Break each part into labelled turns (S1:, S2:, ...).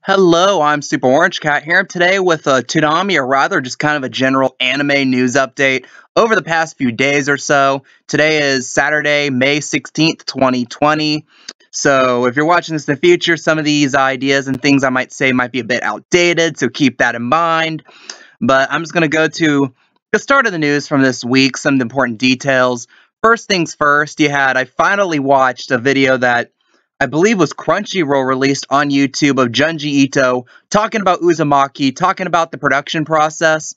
S1: Hello, I'm Super Orange Cat here today with a Toonami, or rather just kind of a general anime news update over the past few days or so. Today is Saturday, May 16th, 2020. So if you're watching this in the future, some of these ideas and things I might say might be a bit outdated, so keep that in mind. But I'm just going to go to the start of the news from this week, some of the important details. First things first, I finally watched a video that I believe was Crunchyroll released on YouTube of Junji Ito talking about Uzumaki, talking about the production process.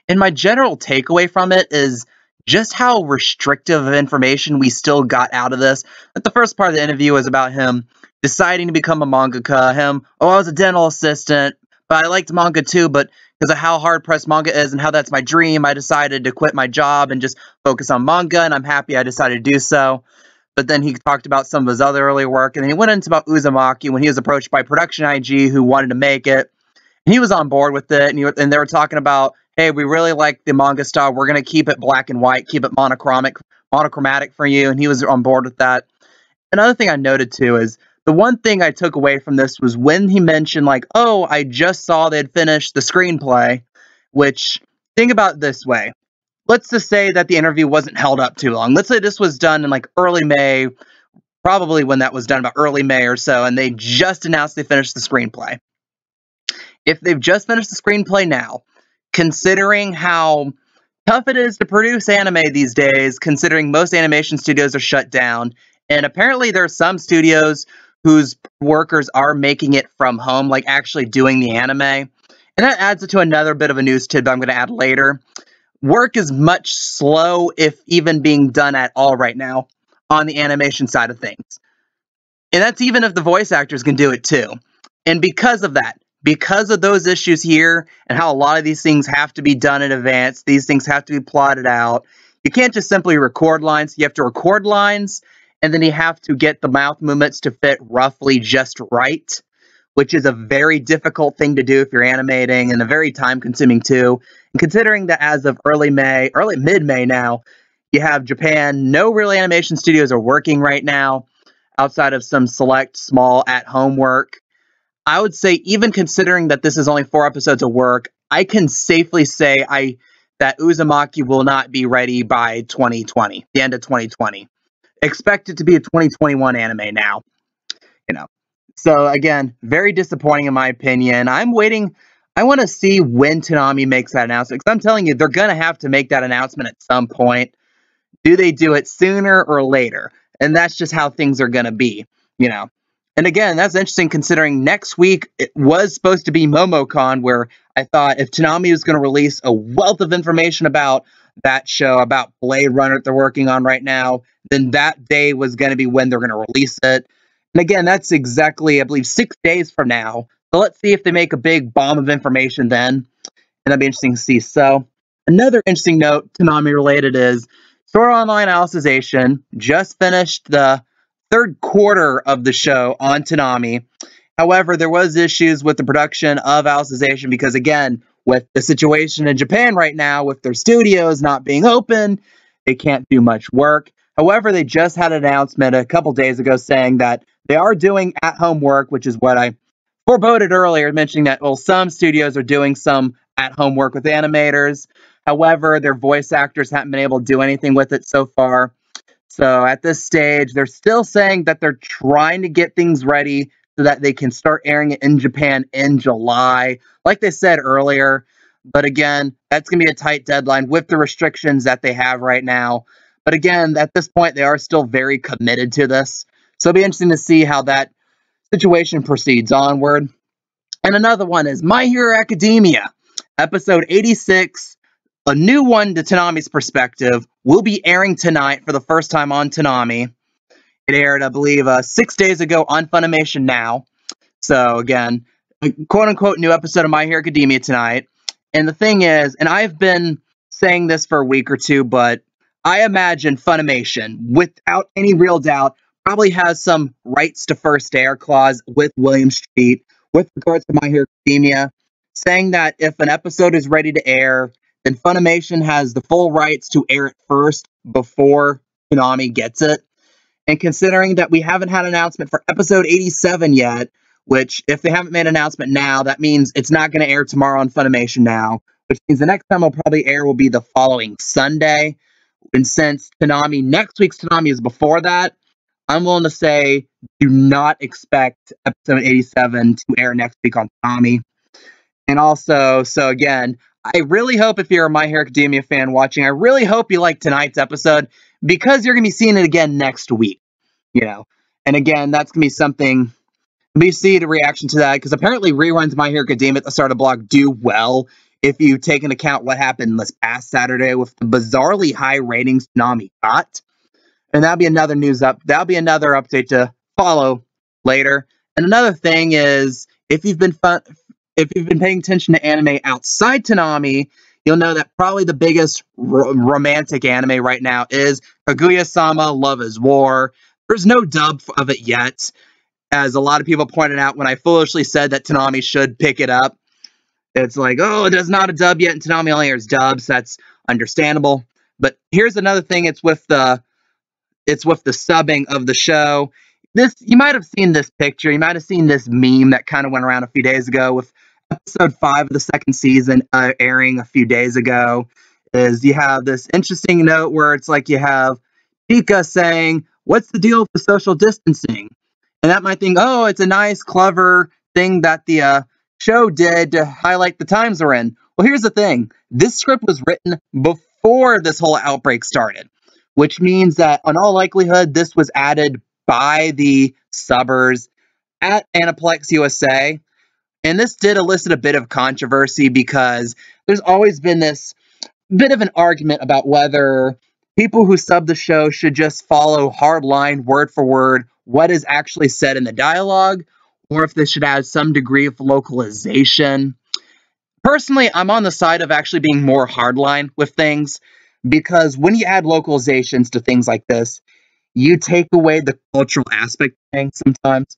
S1: And my general takeaway from it is just how restrictive of information we still got out of this. Like the first part of the interview was about him deciding to become a mangaka, I was a dental assistant, but I liked manga too, but because of how hard-pressed manga is and how that's my dream, I decided to quit my job and just focus on manga, and I'm happy I decided to do so. But then he talked about some of his other earlier work, and then he went into about Uzumaki when he was approached by Production IG who wanted to make it. And he was on board with it, and they were talking about, hey, we really like the manga style. We're going to keep it black and white, keep it monochromatic for you, and he was on board with that. Another thing I noted, too, is the one thing I took away from this was when he mentioned, like, oh, I just saw they'd finished the screenplay, which, think about it this way. Let's just say that the interview wasn't held up too long. Let's say this was done in like early May, probably when that was done, about early May or so, and they just announced they finished the screenplay. If they've just finished the screenplay now, considering how tough it is to produce anime these days, considering most animation studios are shut down, and apparently there are some studios whose workers are making it from home, like actually doing the anime. And that adds it to another bit of a news tidbit I'm going to add later. Work is much slow, if even being done at all right now, on the animation side of things. And that's even if the voice actors can do it too. And because of that, because of those issues here, and how a lot of these things have to be done in advance, these things have to be plotted out, you can't just simply record lines. You have to record lines, and then you have to get the mouth movements to fit roughly just right, which is a very difficult thing to do if you're animating, and a very time-consuming too. And considering that as of mid-May now, you have Japan, no real animation studios are working right now, outside of some select, small, at-home work. I would say, even considering that this is only 4 episodes of work, I can safely say that Uzumaki will not be ready by 2020, the end of 2020. Expect it to be a 2021 anime now, So again, very disappointing in my opinion. I'm waiting. I want to see when Toonami makes that announcement, because I'm telling you, they're going to have to make that announcement at some point. Do they do it sooner or later? And that's just how things are going to be, And again, that's interesting considering next week it was supposed to be MomoCon, where I thought if Toonami was going to release a wealth of information about that show, about Blade Runner that they're working on right now, then that day was going to be when they're going to release it. And again, that's exactly, I believe, 6 days from now. So let's see if they make a big bomb of information then. And that'd be interesting to see. So another interesting note, Toonami related, is Sword Art Online Alicization just finished the 3rd quarter of the show on Toonami. However, there was issues with the production of Alicization because, again, with the situation in Japan right now, with their studios not being open, they can't do much work. However, they just had an announcement a couple days ago saying that they are doing at-home work, which is what I foreboded earlier, mentioning that, well, some studios are doing some at-home work with animators. However, their voice actors haven't been able to do anything with it so far. So at this stage, they're still saying that they're trying to get things ready so that they can start airing it in Japan in July, like they said earlier. But again, that's going to be a tight deadline with the restrictions that they have right now. But again, at this point, they are still very committed to this. So it'll be interesting to see how that situation proceeds onward. And another one is My Hero Academia, episode 86, a new one to Toonami's perspective, will be airing tonight for the first time on Toonami. It aired, I believe, 6 days ago on Funimation Now. So again, a quote-unquote new episode of My Hero Academia tonight. And the thing is, and I've been saying this for a week or two, but I imagine Funimation, without any real doubt, probably has some rights to first air clause with William Street with regards to My Hero Academia, saying that if an episode is ready to air, then Funimation has the full rights to air it first before Toonami gets it. And considering that we haven't had an announcement for episode 87 yet, which if they haven't made an announcement now, that means it's not going to air tomorrow on Funimation now, which means the next time it'll probably air will be the following Sunday. And since next week's Toonami is before that, I'm willing to say do not expect episode 87 to air next week on Toonami. And also, so again, I really hope if you're a My Hero Academia fan watching, I really hope you like tonight's episode because you're going to be seeing it again next week, you know. And again, that's going to be something, we see the reaction to that because apparently reruns My Hero Academia at the start of the blog do well if you take into account what happened this past Saturday with the bizarrely high ratings Toonami got. And that'll be another that'll be another update to follow later. And another thing is, if you've been paying attention to anime outside Toonami, you'll know that probably the biggest romantic anime right now is Kaguya-sama Love is War. There's no dub of it yet, as a lot of people pointed out when I foolishly said that Toonami should pick it up. It's like, oh, there's not a dub yet, and Toonami only airs dubs. That's understandable. But here's another thing. It's with the subbing of the show. You might have seen this picture. You might have seen this meme that kind of went around a few days ago with episode 5 of the second season airing a few days ago. Is you have this interesting note where it's like you have Pika saying, "What's the deal with the social distancing?" And that might think, oh, it's a nice, clever thing that the show did to highlight the times we're in. Well, here's the thing. This script was written before this whole outbreak started, which means that, in all likelihood, this was added by the subbers at Aniplex USA. And this did elicit a bit of controversy because there's always been this bit of an argument about whether people who sub the show should just follow hardline, word for word, what is actually said in the dialogue, or if they should add some degree of localization. Personally, I'm on the side of actually being more hardline with things, because when you add localizations to things like this, you take away the cultural aspect of things sometimes.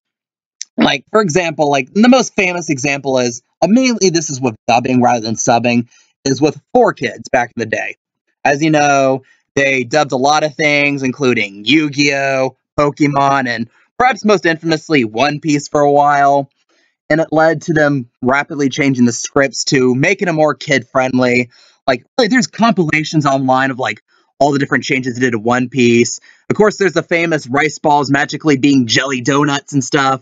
S1: Like, for example, like the most famous example is, mainly this is with dubbing rather than subbing, is with 4Kids back in the day. As you know, they dubbed a lot of things, including Yu-Gi-Oh!, Pokemon, and perhaps most infamously One Piece for a while. And it led to them rapidly changing the scripts to making them more kid-friendly. Like, really, there's compilations online of, like, all the different changes they did to One Piece. Of course, there's the famous rice balls magically being jelly donuts and stuff.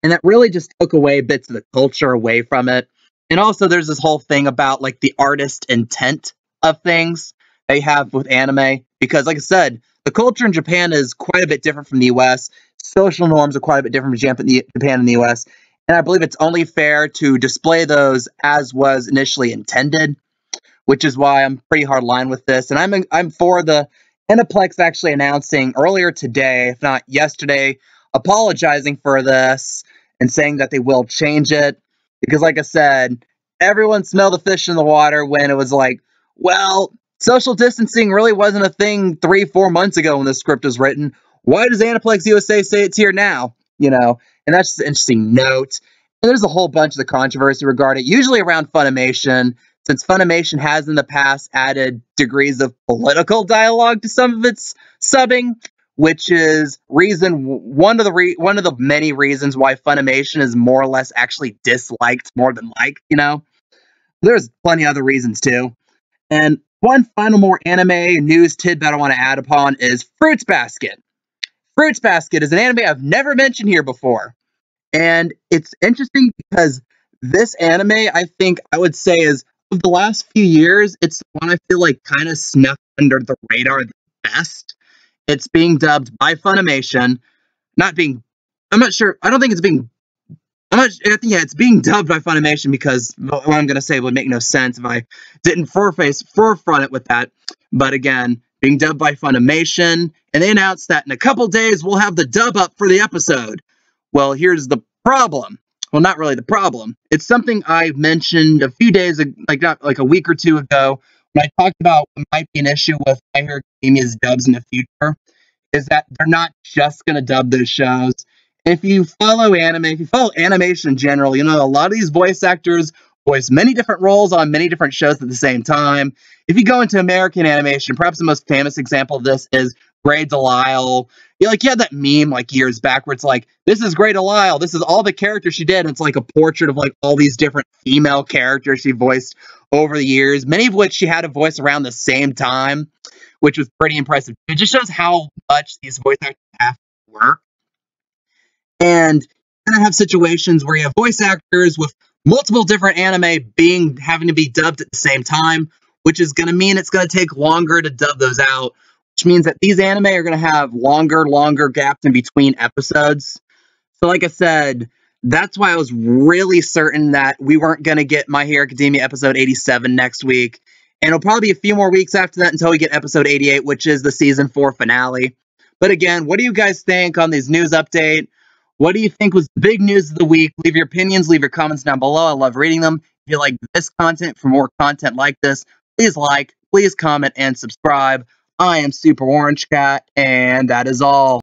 S1: And that really just took away bits of the culture away from it. And also, there's this whole thing about, like, the artist intent of things they have with anime. Because, like I said, the culture in Japan is quite a bit different from the US. Social norms are quite a bit different from Japan and the US. And I believe it's only fair to display those as was initially intended, which is why I'm pretty hard line with this. And I'm for the Aniplex actually announcing earlier today, if not yesterday, apologizing for this and saying that they will change it. Because like I said, everyone smelled the fish in the water when it was like, well, social distancing really wasn't a thing 3-4 months ago when the script was written. Why does Aniplex USA say it's here now? You know, and that's just an interesting note. And there's a whole bunch of the controversy regarding it, usually around Funimation, since Funimation has in the past added degrees of political dialogue to some of its subbing, which is one of the many reasons why Funimation is more or less actually disliked more than liked, you know. There's plenty of other reasons too. And one final more anime news tidbit I want to add upon is Fruits Basket. Fruits Basket is an anime I've never mentioned here before. And it's interesting because this anime, I think I would say, is of the last few years, it's the one I feel like kind of snuck under the radar the best. It's being dubbed by Funimation. I'm not sure. I don't think it's being. I think, yeah, it's being dubbed by Funimation because what I'm going to say would make no sense if I didn't forefront it with that. But again, being dubbed by Funimation, and they announced that in a couple days we'll have the dub up for the episode. Well, here's the problem. Well, not really the problem. It's something I mentioned a few days ago, like a week or two ago, when I talked about what might be an issue with My Hero Academia's dubs in the future, is that they're not just going to dub those shows. If you follow anime, if you follow animation in general, you know a lot of these voice actors voice many different roles on many different shows at the same time. If you go into American animation, perhaps the most famous example of this is Grey Delisle. like, you had that meme, like, years back where it's like, this is Great Lyle, this is all the characters she did, and it's like a portrait of, like, all these different female characters she voiced over the years, many of which she had a voice around the same time, which was pretty impressive. It just shows how much these voice actors have to work. And you're gonna have situations where you have voice actors with multiple different anime having to be dubbed at the same time, which is gonna mean it's gonna take longer to dub those out, which means that these anime are gonna have longer gaps in between episodes. So like I said, that's why I was really certain that we weren't gonna get My Hero Academia episode 87 next week. And it'll probably be a few more weeks after that until we get episode 88, which is the season 4 finale. But again, what do you guys think on these news update? What do you think was the big news of the week? Leave your opinions, leave your comments down below. I love reading them. If you like this content, for more content like this, please like, please comment, and subscribe. I am Super Orange Cat, and that is all.